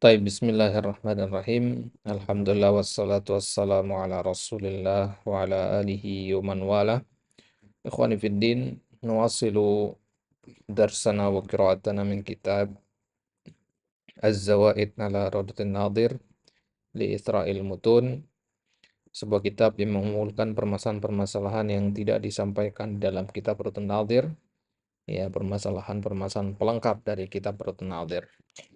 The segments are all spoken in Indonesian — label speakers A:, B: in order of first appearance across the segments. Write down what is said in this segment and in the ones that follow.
A: Taib, bismillahirrahmanirrahim. Alhamdulillah wassalatu wassalamu ala Rasulillah wa ala alihi wa man wala. Ikhwani fid din, nuwasilu darsana wa qira'atana min kitab Az-Zawaid ala Raudatin Nadir li Ithra'il Mutun, sebuah kitab yang mengumpulkan permasalahan-permasalahan yang tidak disampaikan dalam kitab Raudatin Nadir, ya, permasalahan-permasalahan pelengkap dari kitab Raudatin Nadir.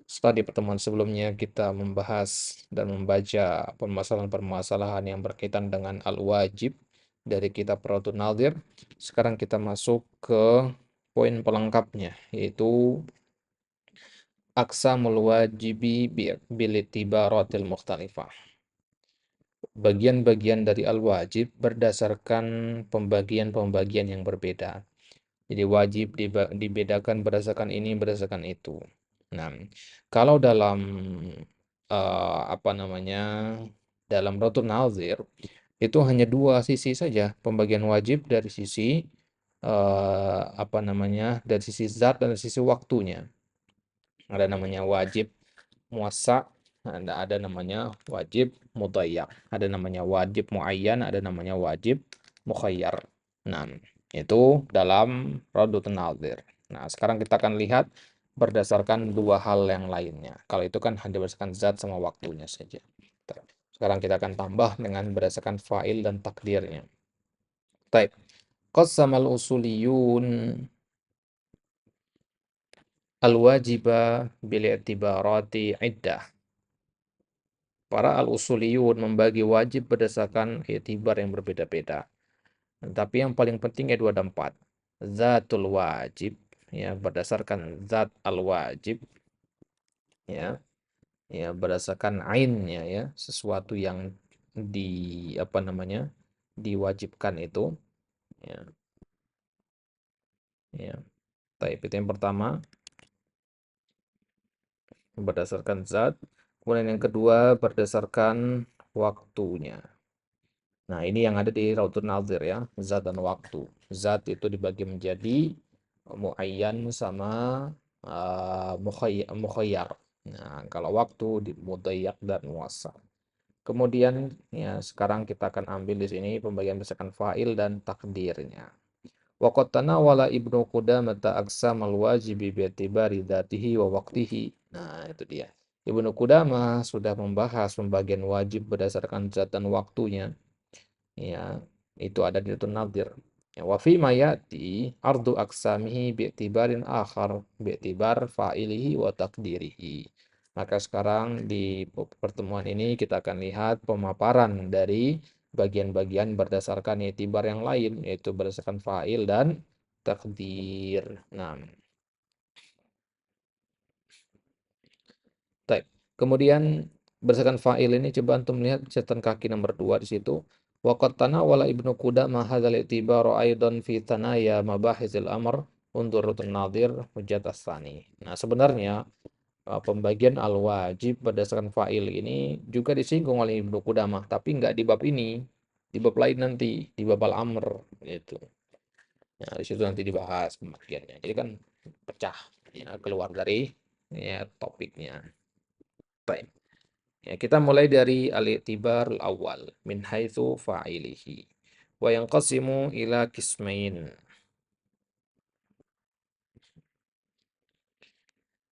A: Setelah di pertemuan sebelumnya kita membahas dan membaca permasalahan-permasalahan yang berkaitan dengan al-wajib dari kitab Raudhun Nadhir, sekarang kita masuk ke poin pelengkapnya, yaitu aqsamul wajibi bil itibaratil mukhtalifah. Bagian-bagian dari al-wajib berdasarkan pembagian-pembagian yang berbeda. Jadi wajib dibedakan berdasarkan ini, berdasarkan itu. Nah, kalau dalam dalam Raudhun Nadhir itu hanya dua sisi saja pembagian wajib dari sisi dari sisi zat dan dari sisi waktunya. Ada namanya wajib muassa, ada namanya wajib mudayyak, ada namanya wajib muayyan, ada namanya wajib mukhayyar. Nah, itu dalam Raudhun Nadhir. Nah, sekarang kita akan lihat berdasarkan dua hal yang lainnya. Kalau itu kan hanya berdasarkan zat sama waktunya saja. Sekarang kita akan tambah dengan berdasarkan fa'il dan takdirnya. Baik. Qassamal usuliyun al-wajiba bil i'tibarati iddah. Para al-usuliyun membagi wajib berdasarkan i'tibar yang berbeda-beda. Tapi yang paling penting ada 2 dan 4. Zatul wajib, ya, berdasarkan zat al-wajib, ya, ya, berdasarkan ainnya, ya, sesuatu yang diwajibkan itu, ya, ya. Baik, itu yang pertama, berdasarkan zat. Kemudian yang kedua berdasarkan waktunya. Nah, ini yang ada di Raudhun Nadhir, ya, zat dan waktu. Zat itu dibagi menjadi muayyan sama mukhayyar. Nah, kalau waktu di mudayyak dan muassa. Kemudian, ya, sekarang kita akan ambil di sini pembagian berdasarkan fa'il dan takdirnya. Wa qad tanawala Ibnu Qudamah aqsamal wajibi bi'tibari dzatihi wa waqtihi. Nah, itu dia. Ibnu Qudamah sudah membahas pembagian wajib berdasarkan zat dan waktunya. Ya, itu ada di Raudhun Nadhir. Ya, wa fi ma yati ardu aqsamihi bi'tibarin akhar bi'tibar fa'ilihi wa taqdirihi. Maka sekarang di pertemuan ini kita akan lihat pemaparan dari bagian-bagian berdasarkan i'tibar yang lain, yaitu berdasarkan fa'il dan takdir. Nah, baik. Kemudian berdasarkan fa'il ini coba antum lihat catatan kaki nomor 2 di situ. Wa qad tanawala Ibnu Qudamah hadzal i'tibar aidan fi tanaya mabahithil amr undur Nadhir hujjat as-tsani. Nah, sebenarnya pembagian al-wajib berdasarkan fa'il ini juga disinggung oleh Ibnu Qudamah, tapi enggak di bab ini, di bab lain nanti, di bab al-amr gitu. Nah, di situ nanti dibahas pembagiannya. Jadi kan pecah, ya, keluar dari, ya, topiknya. Baik. Ya, kita mulai dari al-i'tibar al-awwal min haitsu fa'ilihi wa yanqasimu ila qismain.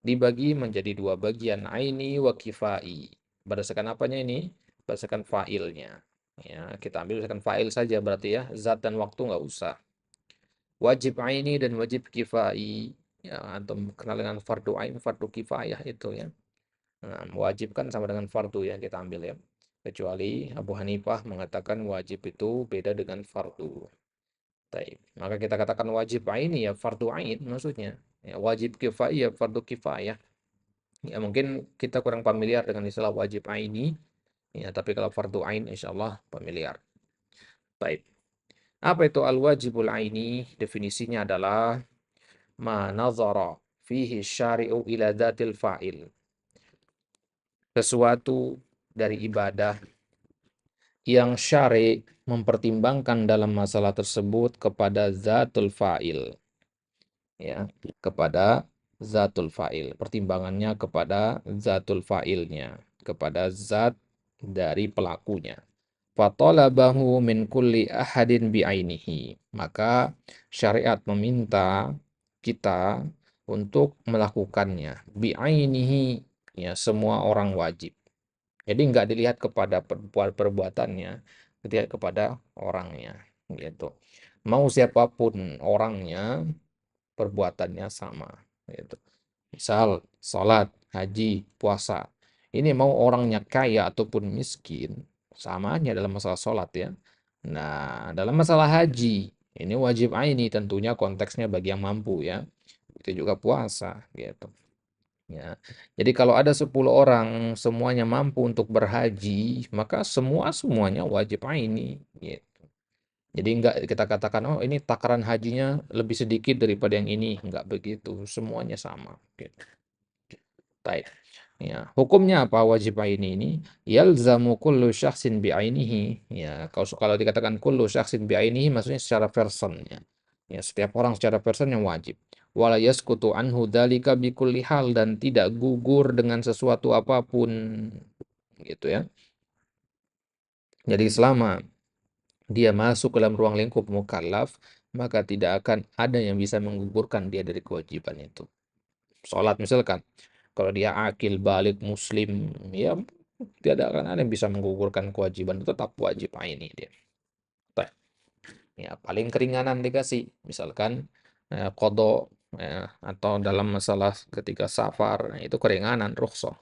A: Dibagi menjadi 2 bagian, aini wa kifai. Berdasarkan apanya ini? Berdasarkan fa'ilnya. Ya, kita ambil berdasarkan fa'il saja berarti, ya, zat dan waktu nggak usah. Wajib aini dan wajib kifai. Ya, antum kenal dengan fardu ain, fardu kifayah itu, ya. Nah, wajib kan sama dengan fardu yang kita ambil, ya. Kecuali Abu Hanifah mengatakan wajib itu beda dengan fardu. Taib. Maka kita katakan wajib aini ya fardu ain maksudnya. Ya, wajib kifayah ya fardu kifayah. Ya, mungkin kita kurang familiar dengan istilah wajib aini. Ya, tapi kalau fardu ain insyaallah familiar. Baik. Apa itu al-wajibul aini? Definisinya adalah ma nazara fihi syari'u ila dzatil fa'il. Sesuatu dari ibadah yang syari mempertimbangkan dalam masalah tersebut kepada zatul fa'il, ya, kepada zatul fa'il. Pertimbangannya kepada zatul fa'ilnya, kepada zat dari pelakunya. Fatalabahu min kulli ahadin bi'ainihi. Maka syariat meminta kita untuk melakukannya. Bi'ainihi, ya semua orang wajib. Jadi nggak dilihat kepada perbuatannya, dilihat kepada orangnya, gitu. Mau siapapun orangnya, perbuatannya sama, gitu. Misal, sholat, haji, puasa. Ini mau orangnya kaya ataupun miskin, sama aja dalam masalah sholat ya. Nah, dalam masalah haji, ini wajib aini tentunya konteksnya bagi yang mampu ya. Itu juga puasa, gitu. Ya. Jadi kalau ada 10 orang semuanya mampu untuk berhaji, maka semuanya wajib aini, gitu. Jadi enggak kita katakan, oh ini takaran hajinya lebih sedikit daripada yang ini. Enggak begitu, semuanya sama, gitu. Taib. Ya, hukumnya apa wajib aini ini? Yalzamu kullu syakhsin bi'ainihi. Ya, kalau dikatakan kullu syakhsin bi'ainihi maksudnya secara person ya. Ya, setiap orang secara person yang wajib. Wala yaskutu anhu dzalika bikulli hal dan tidak gugur dengan sesuatu apapun gitu ya. Jadi selama dia masuk ke dalam ruang lingkup mukallaf, maka tidak akan ada yang bisa menggugurkan dia dari kewajiban itu. Sholat misalkan, kalau dia akil, balik, muslim, ya tidak akan ada yang bisa menggugurkan kewajiban, tetap wajib ini dia. Tah. Ya, paling keringanan dikasih, misalkan qadha atau dalam masalah ketika safar, itu keringanan, rukhsah.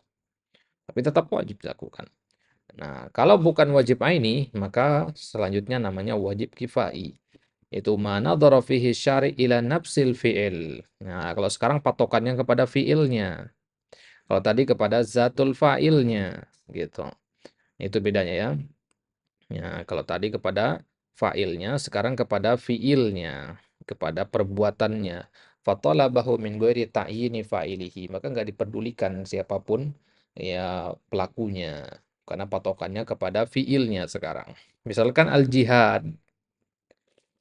A: Tapi tetap wajib dilakukan. Nah, kalau bukan wajib aini, maka selanjutnya namanya wajib kifai. Itu mana fihi syari ila nafsil fi'il. Nah, kalau sekarang patokannya kepada fi'ilnya. Kalau tadi kepada zatul fa'ilnya, gitu. Itu bedanya ya. Ya, kalau tadi kepada fa'ilnya, sekarang kepada fi'ilnya, kepada perbuatannya. Fatalabahu min ghairi ta'yini fa'ilihi. Maka nggak diperdulikan siapapun ya pelakunya. Karena patokannya kepada fi'ilnya sekarang. Misalkan al-jihad.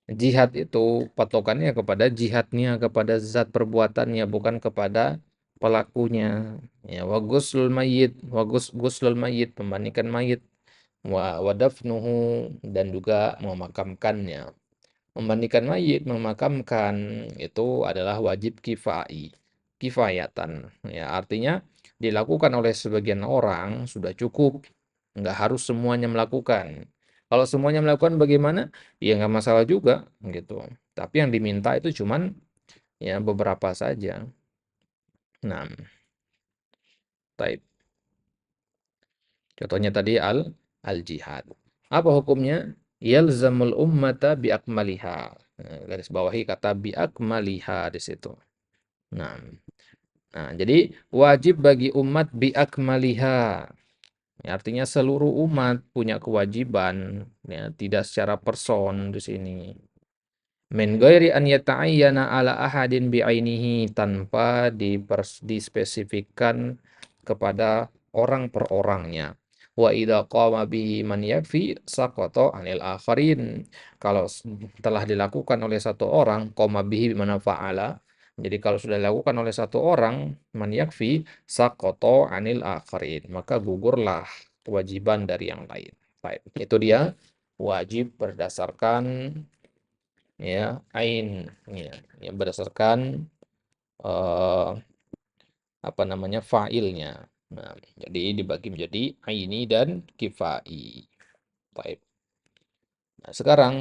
A: Jihad itu patokannya kepada jihadnya, kepada zat perbuatannya, bukan kepada pelakunya. Ya, wa ghuslul mayyit, ghuslul mayyit, memandikan mayit, wa dafnuhu, dan juga memakamkannya. Memandikan mayit, memakamkan itu adalah wajib kifayatan. Ya, artinya dilakukan oleh sebagian orang sudah cukup, nggak harus semuanya melakukan. Kalau semuanya melakukan bagaimana? Ya nggak masalah juga, gitu. Tapi yang diminta itu cuman ya beberapa saja. Nah, taib. Contohnya tadi al jihad. Apa hukumnya? Yalzamul ummata bi akmaliha. Nah, garis bawahi kata bi akmaliha di situ. Nah, jadi wajib bagi umat bi akmaliha. Ya, artinya seluruh umat punya kewajiban, ya, tidak secara person di sini. Min ghairi an yata'ayyana ala ahadin bi'ainihi, tanpa dispesifikkan kepada orang per orangnya. Wa idza qama bihi man yakfi saqata 'anil akharin. Kalau telah dilakukan oleh satu orang, qama bihi bimana fa'ala. Jadi kalau sudah dilakukan oleh satu orang, man yakfi saqata 'anil akharin, maka gugurlah kewajiban dari yang lain. Baik, itu dia wajib berdasarkan ya ain ya, berdasarkan eh, apa namanya fa'ilnya. Nah, jadi dibagi menjadi aini dan kifai. Baik. Nah, sekarang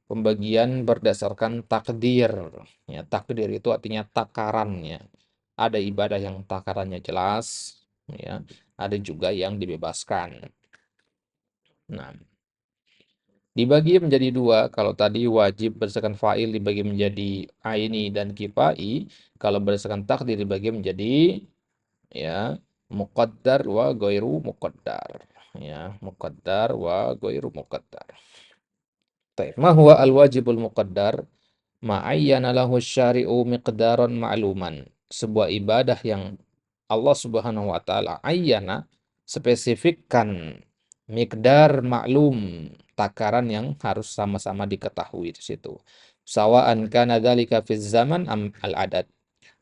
A: pembagian berdasarkan takdir. Ya, takdir itu artinya takarannya. Ada ibadah yang takarannya jelas, ya. Ada juga yang dibebaskan. Nah, dibagi menjadi dua. Kalau tadi wajib berdasarkan fa'il dibagi menjadi aini dan kifai. Kalau berdasarkan takdir dibagi menjadi ya muqaddar wa ghairu muqaddar. Ya, muqaddar wa ghairu muqaddar. Baik, ma huwa al-wajibul muqaddar? Ma'ayyana lahu syari'u miqdaran ma'luman. Sebuah ibadah yang Allah Subhanahu wa taala ayyana, spesifikkan, miqdar maklum, takaran yang harus sama-sama diketahui di situ. Sawa'an kana dzalika fi zaman am al adad.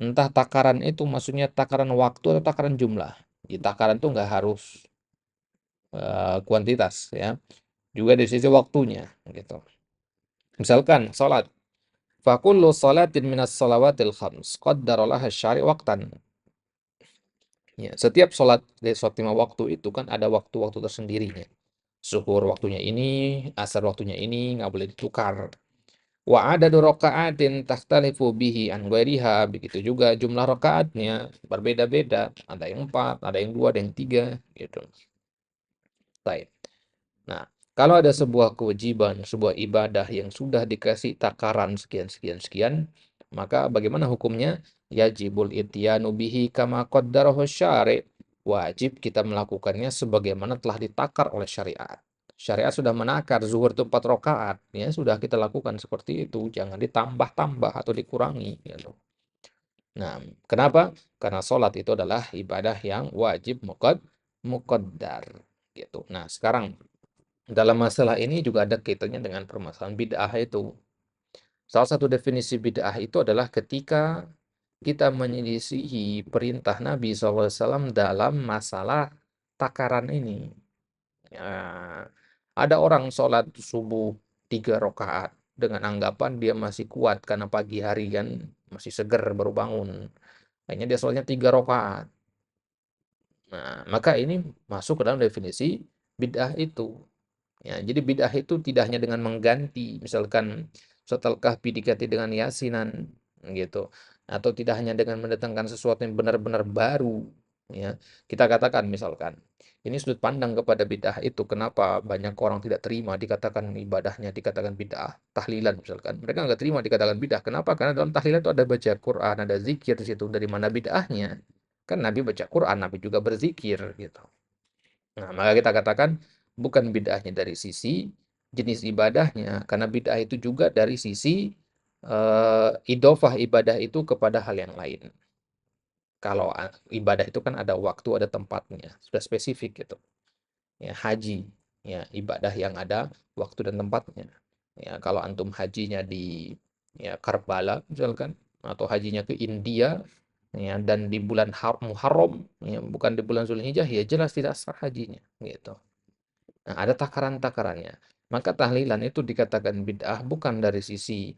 A: Entah takaran itu maksudnya takaran waktu atau takaran jumlah. Di takaran itu nggak harus kuantitas ya, juga dari sisi waktunya gitu. Misalkan salat, fa kullu salatin minas salawatil khams qaddara laha syari' waqtan. Ya, setiap salat dari salat 5 waktu itu kan ada waktu-waktu tersendirinya. Zuhur waktunya ini, asar waktunya ini, nggak boleh ditukar. Wa adadu raka'atin takhtalifu bihi an ghairiha. Begitu juga jumlah rakaatnya berbeda-beda. Ada yang 4, ada yang 2, ada yang 3 gitu. Baik. Nah, kalau ada sebuah kewajiban, sebuah ibadah yang sudah dikasih takaran sekian sekian sekian, maka bagaimana hukumnya? Yajibul ityanu bihi kama qaddarahu syari'. Wajib kita melakukannya sebagaimana telah ditakar oleh syariat. Syariat sudah menakar zuhur itu 4 rakaat, ya sudah kita lakukan seperti itu, jangan ditambah-tambah atau dikurangi gitu. Nah, kenapa? Karena sholat itu adalah ibadah yang wajib muqaddar gitu. Nah, sekarang dalam masalah ini juga ada kaitannya dengan permasalahan bid'ah itu. Salah satu definisi bid'ah itu adalah ketika kita menyelisihi perintah Nabi SAW dalam masalah takaran ini. Ya, ada orang sholat subuh 3 rakaat dengan anggapan dia masih kuat karena pagi hari kan masih seger baru bangun. Akhirnya dia sholatnya 3 rakaat. Nah, maka ini masuk ke dalam definisi bid'ah itu. Ya, jadi bid'ah itu tidak hanya dengan mengganti, misalkan setelah kahfi diganti dengan yasinan, gitu. Atau tidak hanya dengan mendatangkan sesuatu yang benar-benar baru. Ya, kita katakan misalkan, ini sudut pandang kepada bid'ah itu, kenapa banyak orang tidak terima dikatakan ibadahnya dikatakan bid'ah, tahlilan misalkan. Mereka nggak terima dikatakan bid'ah. Kenapa? Karena dalam tahlilan itu ada baca Quran, ada zikir di situ. Dari mana bid'ahnya? Kan Nabi baca Quran, Nabi juga berzikir, gitu. Nah, maka kita katakan bukan bid'ahnya dari sisi jenis ibadahnya, karena bid'ah itu juga dari sisi idofah ibadah itu kepada hal yang lain. Kalau ibadah itu kan ada waktu, ada tempatnya, sudah spesifik gitu. Ya, haji, ya ibadah yang ada waktu dan tempatnya. Ya, kalau antum hajinya di ya Karbala misalkan, atau hajinya ke India, ya dan di bulan Muharram, ya bukan di bulan Zulhijjah, ya jelas tidak sah hajinya gitu. Nah, ada takaran-takarannya. Maka tahlilan itu dikatakan bid'ah bukan dari sisi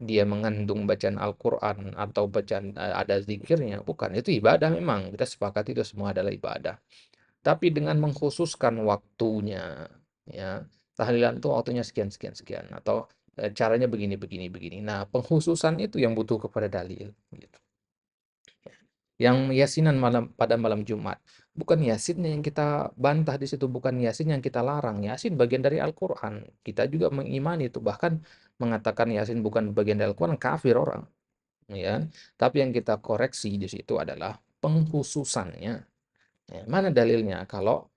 A: dia mengandung bacaan Al-Quran atau bacaan ada zikirnya. Bukan, itu ibadah memang. Kita sepakat itu semua adalah ibadah. Tapi dengan mengkhususkan waktunya, ya tahlilan itu waktunya sekian, sekian, sekian. Atau caranya begini, begini, begini. Nah, pengkhususan itu yang butuh kepada dalil. Gitu. Yang yasinan pada malam Jumat. Bukan yasin yang kita bantah di situ, bukan yasin yang kita larang. Yasin bagian dari Al-Quran. Kita juga mengimani itu. Bahkan mengatakan yasin bukan bagian dari Al-Quran, kafir orang. Ya. Tapi yang kita koreksi di situ adalah pengkhususannya. Ya, mana dalilnya kalau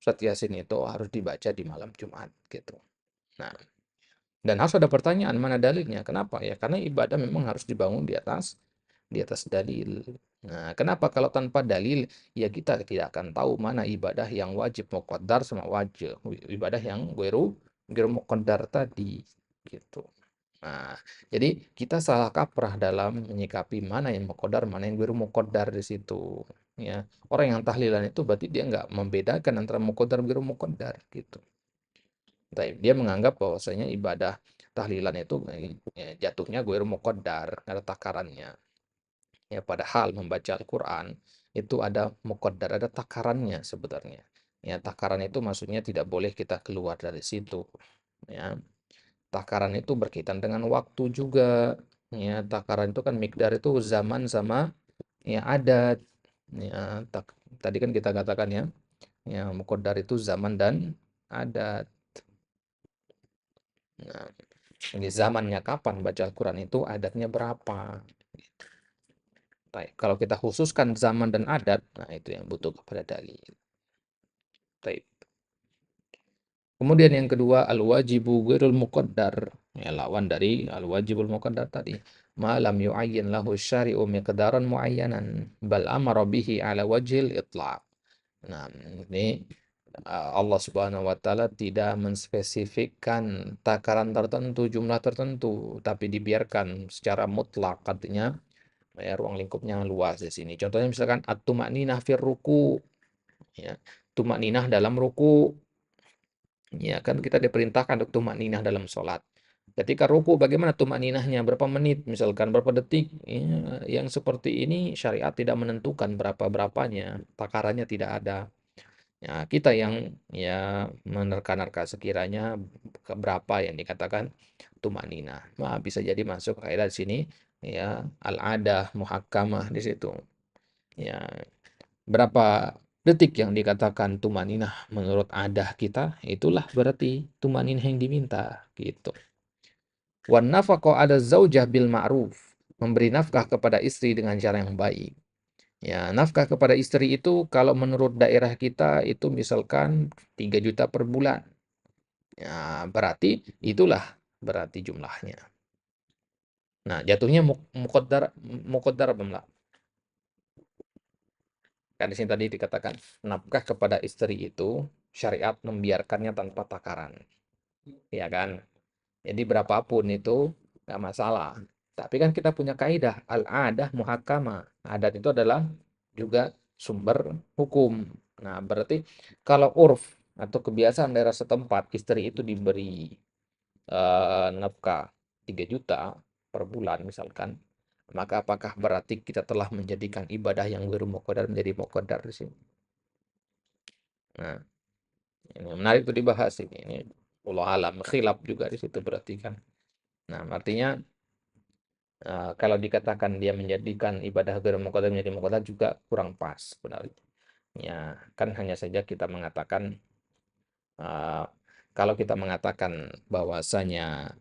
A: Surat Yasin itu harus dibaca di malam Jumat gitu. Nah, dan harus ada pertanyaan mana dalilnya? Kenapa ya? Karena ibadah memang harus dibangun di atas dalil. Nah, kenapa kalau tanpa dalil ya kita tidak akan tahu mana ibadah yang wajib muqaddar sama wajib ibadah yang ghairu muqaddar tadi gitu. Nah, jadi kita salah kaprah dalam menyikapi mana yang muqaddar, mana yang ghairu muqaddar di situ. Ya, orang yang tahlilan itu berarti dia nggak membedakan antara muqaddar ghairu muqaddar gitu. Dia menganggap bahwasanya ibadah tahlilan itu jatuhnya ghairu muqaddar, ada takarannya. Ya, padahal membaca Al-Quran itu ada muqaddar, ada takarannya sebenarnya. Ya, takaran itu maksudnya tidak boleh kita keluar dari situ. Ya, takaran itu berkaitan dengan waktu juga. Ya, takaran itu kan mikdar itu zaman sama ya adat. Ya, tadi kan kita katakan ya, ya muqaddar itu zaman dan adat. Nah, ini zamannya kapan baca Al-Quran itu, adatnya berapa. Baik, kalau kita khususkan zaman dan adat, nah itu yang butuh kepada dalil. Baik. Kemudian yang kedua, al-wajibu ghairul muqaddar. Ya, lawan dari al-wajibul muqaddar tadi. Ma lam yu'ayyin lahu syari'u miqdaran mu'ayyanan, bal amara bihi ala wajhil itlaq. Nah, ini Allah Subhanahu wa taala tidak menspesifikkan takaran tertentu, jumlah tertentu, tapi dibiarkan secara mutlak, artinya Ya, ruang lingkupnya luas di sini. Contohnya misalkan at-tuma'ninah fir ruku, ya. Tuma'ninah dalam ruku, ya kan kita diperintahkan untuk tuma'ninah dalam sholat. Ketika ruku bagaimana tuma'ninahnya? Berapa menit misalkan, berapa detik? Ya, yang seperti ini syariat tidak menentukan berapa-berapanya, takarannya tidak ada. Ya, kita yang ya menerka-nerka sekiranya berapa yang dikatakan tumanina. Nah, bisa jadi masuk kaidah di sini ya al-adah muhakkamah di situ. Ya, berapa detik yang dikatakan tumaninah menurut adah kita, itulah berarti tumaninah yang diminta gitu. Wan nafaqah ada zaujah bil ma'ruf, memberi nafkah kepada istri dengan cara yang baik. Ya, nafkah kepada istri itu kalau menurut daerah kita itu misalkan 3 juta per bulan. Ya, berarti itulah berarti jumlahnya. Nah, jatuhnya muqaddar apa enggak? Kan di sini tadi dikatakan nafkah kepada istri itu syariat membiarkannya tanpa takaran. Ya kan? Jadi berapapun itu nggak masalah. Tapi kan kita punya kaidah al-adah muhakkamah. Adat itu adalah juga sumber hukum. Nah, berarti kalau urf atau kebiasaan daerah setempat istri itu diberi nafkah 3 juta per bulan misalkan, maka apakah berarti kita telah menjadikan ibadah yang ghairu muqaddar menjadi muqaddar di sini? Nah, ini menarik itu dibahas ini. Ini wallahu alam khilaf juga di situ berarti kan. Nah, artinya kalau dikatakan dia menjadikan ibadah ghairu muqaddar menjadi muqaddar juga kurang pas sebenarnya. Ya, kan hanya saja kita mengatakan uh, kalau kita mengatakan bahwasanya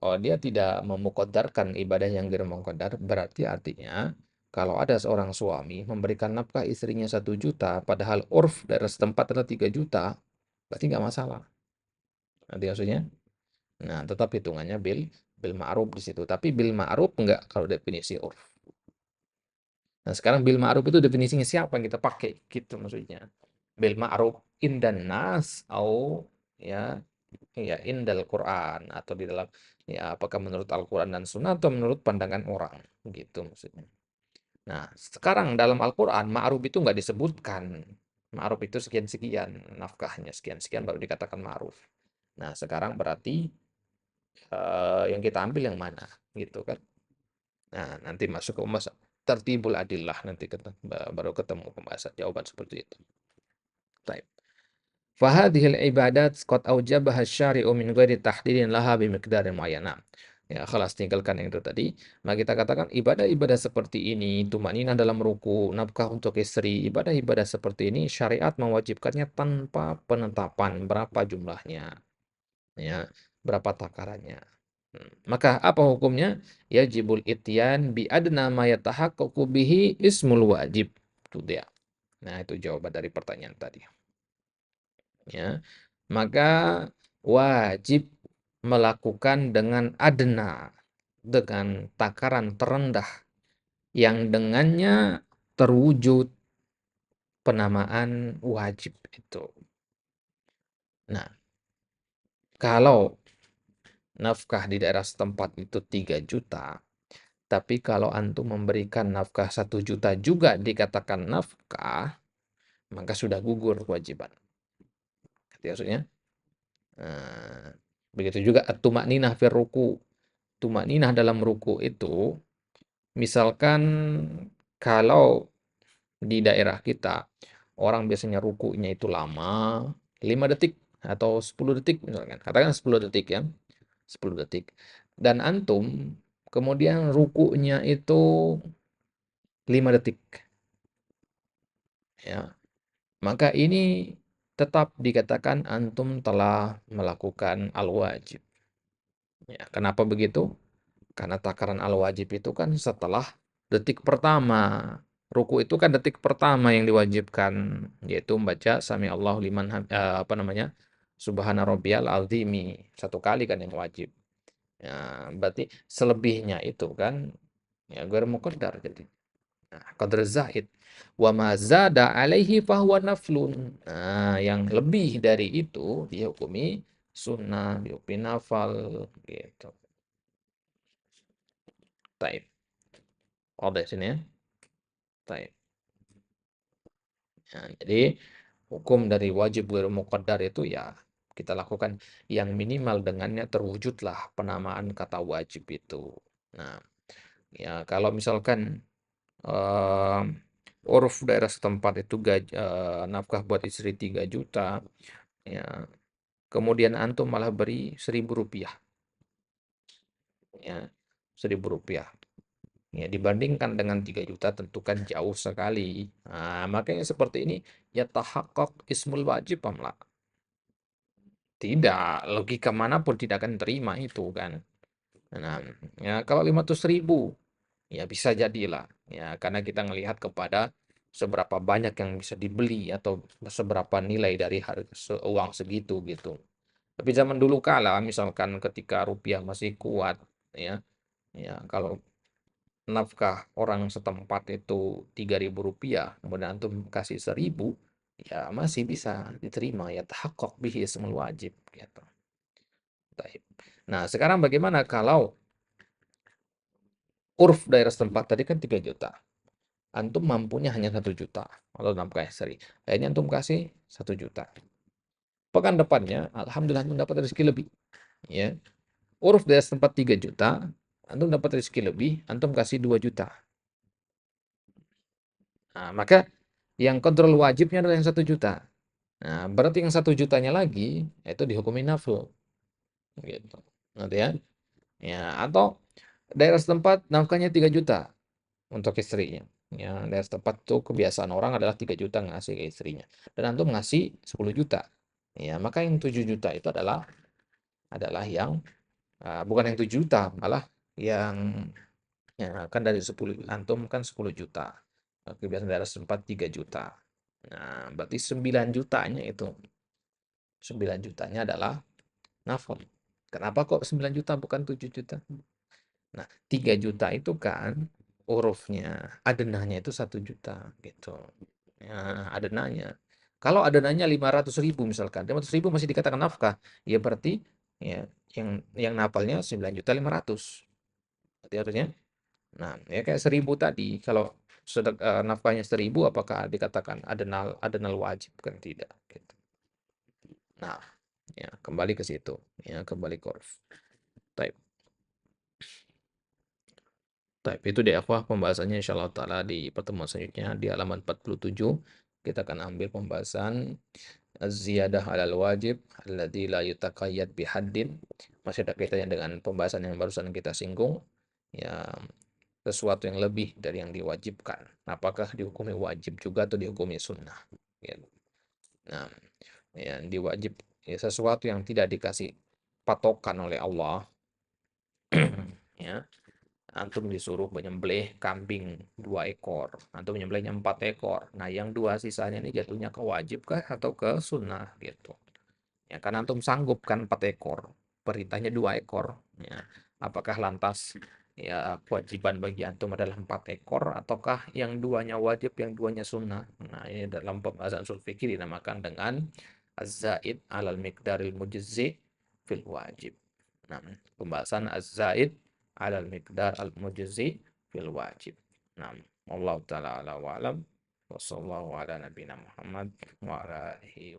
A: oh dia tidak memuqaddarkan ibadah yang ghairu muqaddar, berarti artinya kalau ada seorang suami memberikan nafkah istrinya 1 juta, padahal urf daerah setempat adalah 3 juta, berarti nggak masalah. Nanti maksudnya, nah tetap hitungannya bil ma'ruf di situ. Tapi bil ma'ruf nggak kalau definisi urf. Nah sekarang bil ma'ruf itu definisinya siapa yang kita pakai, gitu maksudnya. Bil ma'ruf indan nas au ya ya indal Quran atau di dalam ya apakah menurut Al-Quran dan Sunnah atau menurut pandangan orang gitu maksudnya. Nah, sekarang dalam Al-Quran ma'ruf itu nggak disebutkan. Ma'ruf itu sekian-sekian nafkahnya, sekian-sekian baru dikatakan ma'ruf. Nah, sekarang berarti yang kita ambil yang mana gitu kan. Nah, nanti masuk ke pembahasan tertibul adillah nanti baru ketemu pembahasan jawaban seperti itu. Baik. Fahadhil ibadat qad aujabaha syari'u min ghairi tahdidin laha bimiqdarin muayyanah. Ya, khalas tinggalkan yang itu tadi. Maka kita katakan ibadah-ibadah seperti ini, tumanina dalam ruku, nafkah untuk istri, ibadah-ibadah seperti ini syariat mewajibkannya tanpa penetapan berapa jumlahnya, ya, berapa takarannya. Maka apa hukumnya? Yajibul ityan bi adna ma yatahaqqaqu bihi ismul wajib. Itu dia. Nah, itu jawaban dari pertanyaan tadi. Ya. Maka wajib melakukan dengan adna, dengan takaran terendah yang dengannya terwujud penamaan wajib itu. Nah, kalau nafkah di daerah setempat itu 3 juta, tapi kalau antum memberikan nafkah 1 juta juga dikatakan nafkah, maka sudah gugur kewajiban. Ngerti maksudnya? Nah, begitu juga at-tumakninah fir ruku. Tumakninah dalam ruku itu, misalkan kalau di daerah kita, orang biasanya rukunya itu lama, 5 detik atau 10 detik misalkan. Katakan 10 detik ya, 10 detik. Dan antum kemudian rukunya itu 5 detik. Ya, maka ini tetap dikatakan antum telah melakukan al-wajib. Ya, kenapa begitu? Karena takaran al-wajib itu kan setelah detik pertama. Ruku itu kan detik pertama yang diwajibkan, yaitu membaca sami Allahu liman apa namanya? Subhana rabbiyal azimi. Satu kali kan yang wajib. Ya, berarti selebihnya itu kan ya ghairu muqaddar jadi. Nah, qadar zaid. Wa ma zada alaihi fahuwa naflun. Nah, yang lebih dari itu dihukumi sunnah, dihukumi nafal gitu. Taib. Wadah sini ya. Baik. Ya, jadi hukum dari wajib ghairu muqaddar itu ya kita lakukan yang minimal dengannya terwujudlah penamaan kata wajib itu. Nah, ya kalau misalkan eh, uruf daerah setempat itu nafkah buat istri 3 juta, ya kemudian antum malah beri 1.000 rupiah, ya 1.000 rupiah. Ya, dibandingkan dengan 3 juta tentu kan jauh sekali. Nah, makanya seperti ini ya tahakkuk ismul wajib pamla. Tidak, logika manapun tidak akan terima itu kan. Nah, ya kalau 500.000 ya bisa jadilah. Ya, karena kita melihat kepada seberapa banyak yang bisa dibeli atau seberapa nilai dari harga uang segitu gitu. Tapi zaman dulu kala misalkan ketika rupiah masih kuat, ya, ya kalau nafkah orang setempat itu 3.000 rupiah, kemudian antum kasih 1.000, ya masih bisa diterima ya tahakkuk bihi ismul wajib gitu. Taib. Nah, sekarang bagaimana kalau urf daerah setempat tadi kan 3 juta. Antum mampunya hanya 1 juta atau nafkah istri. Akhirnya antum kasih 1 juta. Pekan depannya, alhamdulillah antum dapat rezeki lebih. Ya, uruf daerah setempat 3 juta, antum dapat rezeki lebih, antum kasih 2 juta. Nah, maka yang kontrol wajibnya adalah yang 1 juta. Nah, berarti yang 1 jutanya lagi itu dihukumi nafil, gitu. Nanti ya. Ya, atau daerah setempat nafkahnya 3 juta untuk istrinya. Ya, daerah setempat tuh kebiasaan orang adalah 3 juta ngasih ke istrinya. Dan antum ngasih 10 juta. Ya, maka yang 7 juta itu adalah yang bukan yang 7 juta, malah yang ya kan dari 10 antum kan 10 juta. Kebiasaan daerah setempat 3 juta. Nah, berarti 9 jutanya itu 9 jutanya adalah nafkah. Kenapa kok 9 juta bukan 7 juta? Nah, 3 juta itu kan hurufnya, adenanya itu 1 juta gitu. Ya, adenanya. Kalau adenanya 500.000 misalkan, 500.000 masih dikatakan nafkah, ya berarti ya yang nafalnya 9.500.000. Berarti artinya, nah ya kayak 1.000 tadi, kalau nafkahnya 1.000 apakah dikatakan adenal wajib kan tidak gitu. Nah, ya kembali ke situ, ya kembali ke urf. Baik. Baik, itu deh akhwah pembahasannya insyaallah taala di pertemuan selanjutnya di halaman 47 kita akan ambil pembahasan az-ziyadah 'alal wajib alladzi la yutaqayyad bihaddin. Masih ada kaitannya dengan pembahasan yang barusan kita singgung. Ya, sesuatu yang lebih dari yang diwajibkan. Apakah dihukumi wajib juga atau dihukumi sunnah? Ya. Nah, yang diwajib ya sesuatu yang tidak dikasih patokan oleh Allah. Ya, antum disuruh menyembelih kambing 2 ekor, antum menyembelihnya 4 ekor. Nah, yang dua sisanya ini jatuhnya ke wajib kah atau ke sunnah gitu. Ya, karena antum sanggup kan 4 ekor, perintahnya 2 ekor. Ya, apakah lantas ya kewajiban bagi antum adalah 4 ekor ataukah yang duanya wajib, yang duanya sunnah? Nah, ini dalam pembahasan ushul fikih dinamakan dengan az-zaid alal miqdaril mujzi fil wajib. Nah, pembahasan az-zaid alal miqdar al mujzi fil wajib. Nah, Allah taala ala wa alam wa sallallahu ala nabiyina Muhammad wa ala alihi